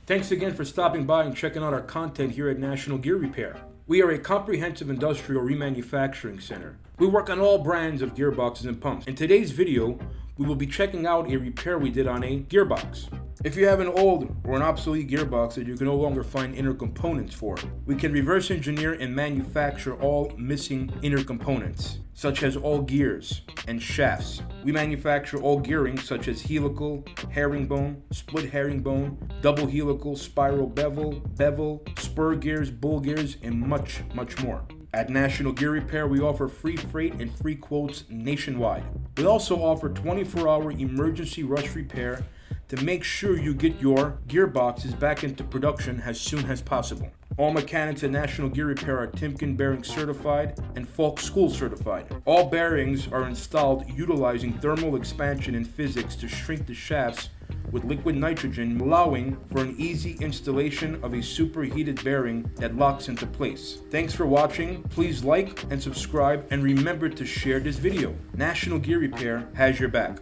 Thanks again for stopping by and checking out our content here at National Gear Repair. We are a comprehensive industrial remanufacturing center. We work on all brands of gearboxes and pumps. In today's video, we will be checking out a repair we did on a gearbox. If you have an old or an obsolete gearbox that you can no longer find inner components for, we can reverse engineer and manufacture all missing inner components, such as all gears and shafts. We manufacture all gearing such as helical, herringbone, split herringbone, double helical, spiral bevel, spur gears, bull gears, and much more. At National Gear Repair, we offer free freight and free quotes nationwide. We also offer 24-hour emergency rush repair to make sure you get your gearboxes back into production as soon as possible. All mechanics at National Gear Repair are Timken bearing certified and Falk School certified. All bearings are installed utilizing thermal expansion and physics to shrink the shafts with liquid nitrogen, allowing for an easy installation of a superheated bearing that locks into place. Thanks for watching. Please like and subscribe, and remember to share this video. National Gear Repair has your back.